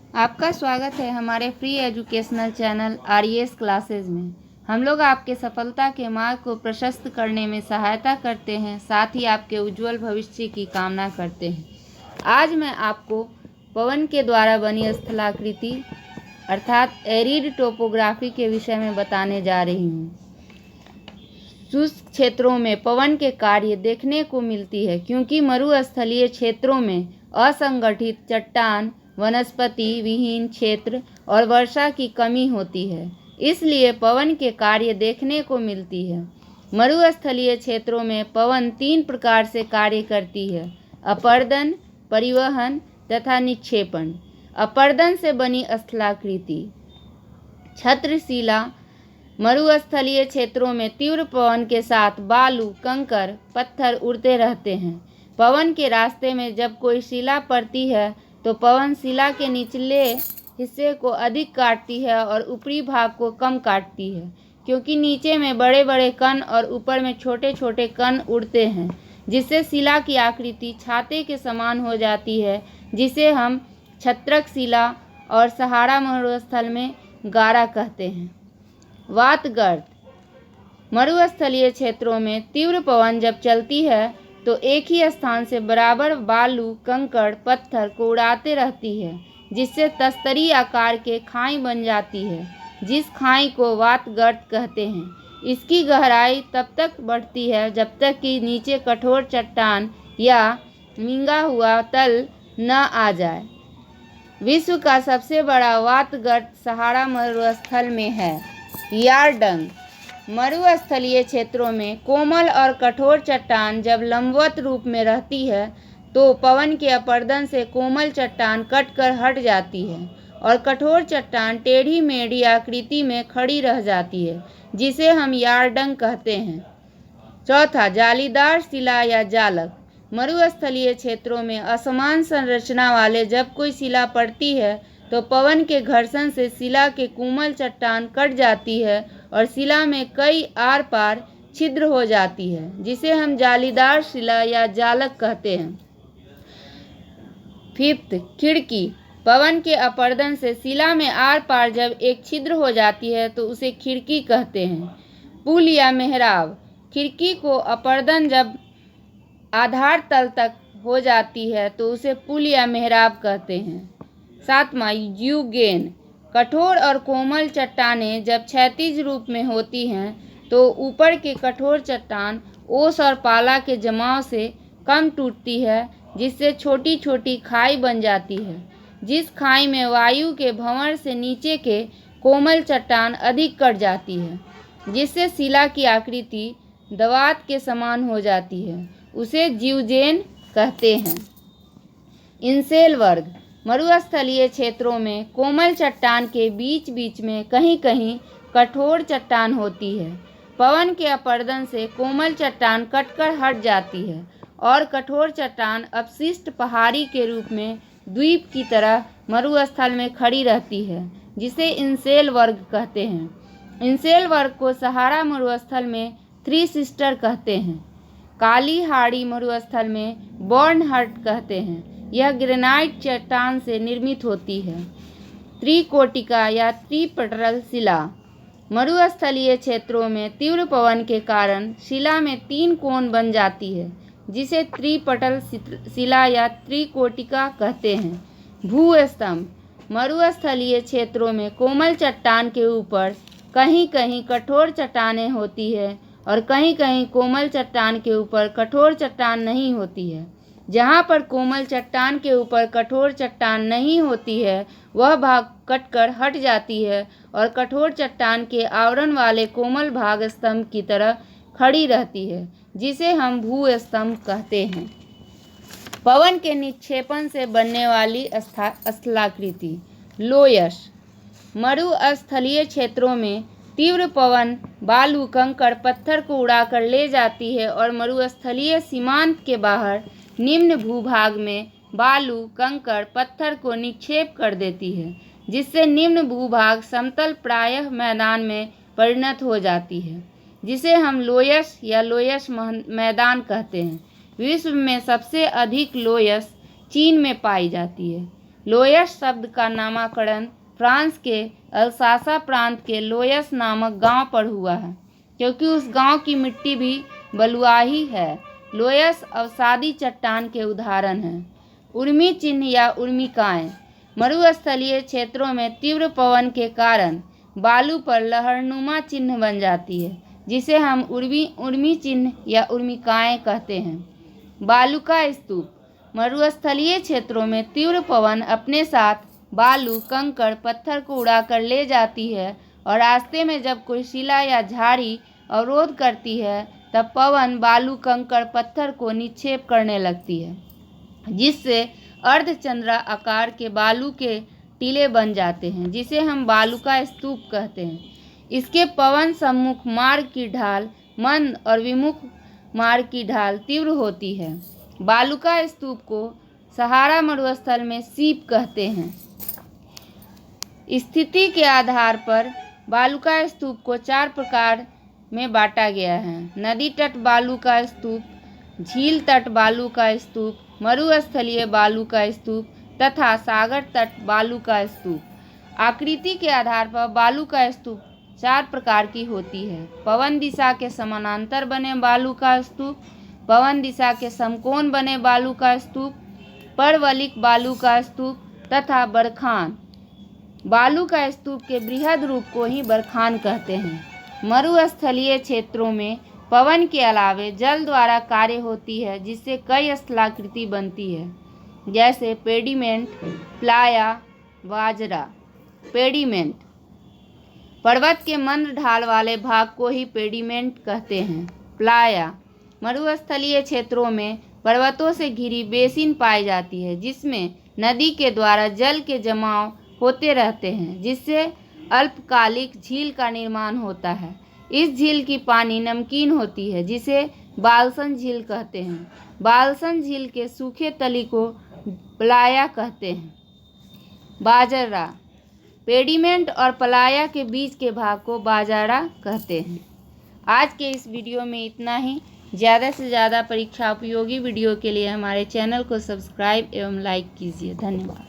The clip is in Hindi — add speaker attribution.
Speaker 1: आपका स्वागत है हमारे free educational channel RES classes में। हम लोग आपके सफलता के मार्ग को प्रशस्त करने में सहायता करते हैं, साथ ही आपके उज्जवल भविष्य की कामना करते हैं। आज मैं आपको पवन के द्वारा बनी स्थलाकृति अर्थात एरिड टोपोग्राफी के विषय में बताने जा रही हूँ। शुष्क क्षेत्रों में पवन के कार्य देखने को मिलती है, क्योंकि मरुस्थलीय क्षेत्रों में असंगठित चट्टान, वनस्पति विहीन क्षेत्र और वर्षा की कमी होती है, इसलिए पवन के कार्य देखने को मिलती है। मरुस्थलीय क्षेत्रों में पवन 3 प्रकार से कार्य करती है: अपर्दन, परिवहन तथा निक्षेपण। अपर्दन से बनी स्थलाकृति छत्रशिला। मरुस्थलीय क्षेत्रों में तीव्र पवन के साथ बालू, कंकर, पत्थर उड़ते रहते हैं। पवन के रास्ते में जब कोई शिला पड़ती है तो पवन शिला के निचले हिस्से को अधिक काटती है और ऊपरी भाग को कम काटती है, क्योंकि नीचे में बड़े बड़े कण और ऊपर में छोटे छोटे कण उड़ते हैं, जिससे शिला की आकृति छाते के समान हो जाती है, जिसे हम छत्रक शिला और सहारा मरुस्थल में गारा कहते हैं। वातगर्त। मरुस्थलीय क्षेत्रों में तीव्र पवन जब चलती है तो एक ही स्थान से बराबर बालू, कंकड़, पत्थर को उड़ाते रहती है, जिससे तस्तरी आकार के खाई बन जाती है, जिस खाई को वातगर्त कहते हैं। इसकी गहराई तब तक बढ़ती है जब तक कि नीचे कठोर चट्टान या मींगा हुआ तल न आ जाए। विश्व का सबसे बड़ा वातगर्त सहारा मरुस्थल में है। यारडंग। मरुस्थलीय क्षेत्रों में कोमल और कठोर चट्टान जब लंबवत रूप में रहती है तो पवन के अपर्दन से कोमल चट्टान कटकर हट जाती है और कठोर चट्टान टेढ़ी मेढ़ी आकृति में खड़ी रह जाती है, जिसे हम यारडंग कहते हैं। चौथा, जालीदार शिला या जालक। मरुस्थलीय क्षेत्रों में असमान संरचना वाले जब कोई शिला पड़ती है तो पवन के घर्षण से शिला के कोमल चट्टान कट जाती है और शिला में कई आर पार छिद्र हो जाती है, जिसे हम जालीदार शिला या जालक कहते हैं। फिफ्थ, खिड़की। पवन के अपर्दन से शिला में आर पार जब एक छिद्र हो जाती है तो उसे खिड़की कहते हैं। पुल या मेहराब। खिड़की को अपर्दन जब आधार तल तक हो जाती है तो उसे पुल या मेहराब कहते हैं। सातवां, यूगेन। कठोर और कोमल चट्टानें जब क्षैतिज रूप में होती हैं तो ऊपर के कठोर चट्टान ओस और पाला के जमाव से कम टूटती है, जिससे छोटी छोटी खाई बन जाती है, जिस खाई में वायु के भंवर से नीचे के कोमल चट्टान अधिक कट जाती है, जिससे शिला की आकृति दवात के समान हो जाती है। उसे जीवजेन कहते हैं। इंसेल वर्ग। मरुस्थलीय क्षेत्रों में कोमल चट्टान के बीच बीच में कहीं कहीं कठोर चट्टान होती है। पवन के अपर्दन से कोमल चट्टान कटकर हट जाती है और कठोर चट्टान अपशिष्ट पहाड़ी के रूप में द्वीप की तरह मरुस्थल में खड़ी रहती है, जिसे इंसेल वर्ग कहते हैं। इंसेल वर्ग को सहारा मरुस्थल में थ्री सिस्टर कहते हैं। काली हाड़ी मरुस्थल में बर्नहट कहते हैं। यह ग्रेनाइट चट्टान से निर्मित होती है। त्रिकोटिका या त्रिपटल शिला। मरुस्थलीय क्षेत्रों में तीव्र पवन के कारण शिला में 3 कोण बन जाती है, जिसे त्रिपटल शिला या त्रिकोटिका कहते हैं। भूस्तंभ। मरुस्थलीय क्षेत्रों में कोमल चट्टान के ऊपर कहीं कहीं कठोर चट्टानें होती है और कहीं कहीं कोमल चट्टान के ऊपर कठोर चट्टान नहीं होती है। जहाँ पर कोमल चट्टान के ऊपर कठोर चट्टान नहीं होती है वह भाग कटकर हट जाती है और कठोर चट्टान के आवरण वाले कोमल भाग स्तंभ की तरह खड़ी रहती है, जिसे हम भूस्तंभ कहते हैं। पवन के निक्षेपण से बनने वाली स्थलाकृति लोयस। मरुस्थलीय क्षेत्रों में तीव्र पवन बालू, कंकड़, पत्थर को उड़ाकर ले जाती है और मरुस्थलीय सीमांत के बाहर निम्न भूभाग में बालू, कंकड़, पत्थर को निक्षेप कर देती है, जिससे निम्न भूभाग समतल प्रायः मैदान में परिणत हो जाती है, जिसे हम लोयस या लोयस मैदान कहते हैं। विश्व में सबसे अधिक लोयस चीन में पाई जाती है। लोयस शब्द का नामकरण फ्रांस के अल्सासा प्रांत के लोयस नामक गांव पर हुआ है, क्योंकि उस गांव की मिट्टी भी बलुआही है। लोयस अवसादी चट्टान के उदाहरण हैं। उर्मी चिन्ह या उर्मिकाएँ मरुस्थलीय क्षेत्रों में तीव्र पवन के कारण बालू पर लहरनुमा चिन्ह बन जाती है, जिसे हम उर्मी चिन्ह या उर्मिकाएँ कहते हैं। बालूका स्तूप मरुस्थलीय क्षेत्रों में तीव्र पवन अपने साथ बालू, कंकड़, पत्थर को उड़ाकर ले जाती है और रास्ते में जब कोई शिला या झाड़ी अवरोध करती है तब पवन बालू, कंकड़, पत्थर को निक्षेप करने लगती है, जिससे अर्धचंद्रा आकार के बालू के टीले बन जाते हैं, जिसे हम बालूका स्तूप कहते हैं। इसके पवन सम्मुख मार्ग की ढाल मंद और विमुख मार्ग की ढाल तीव्र होती है। बालूका स्तूप को सहारा मरुस्थल में सीप कहते हैं। स्थिति के आधार पर बालूका स्तूप को 4 प्रकार में बांटा गया है: नदी तट बालू का स्तूप, झील तट बालू का स्तूप, मरुस्थलीय बालू का स्तूप तथा सागर तट बालू का स्तूप। आकृति के आधार पर बालू का स्तूप 4 प्रकार की होती है: पवन दिशा के समानांतर बने बालू का स्तूप, पवन दिशा के समकोण बने बालू का स्तूप, परवलिक बालू का स्तूप तथा बरखान। बालू का स्तूप के बृहद रूप को ही बरखान कहते हैं। मरुस्थलीय क्षेत्रों में पवन के अलावे जल द्वारा कार्य होती है, जिससे कई स्थलाकृति बनती है, जैसे पेडिमेंट, प्लाया, बाजरा। पेडिमेंट पर्वत के मंद ढाल वाले भाग को ही पेडिमेंट कहते हैं। प्लाया मरुस्थलीय क्षेत्रों में पर्वतों से घिरी बेसिन पाई जाती है, जिसमें नदी के द्वारा जल के जमाव होते रहते हैं, जिससे अल्पकालिक झील का निर्माण होता है। इस झील की पानी नमकीन होती है, जिसे बाल्सन झील कहते हैं। बाल्सन झील के सूखे तली को प्लाया कहते हैं। बाजरा पेडिमेंट और प्लाया के बीच के भाग को बाजरा कहते हैं। आज के इस वीडियो में इतना ही। ज़्यादा से ज़्यादा परीक्षा उपयोगी वीडियो के लिए हमारे चैनल को सब्सक्राइब एवं लाइक कीजिए। धन्यवाद।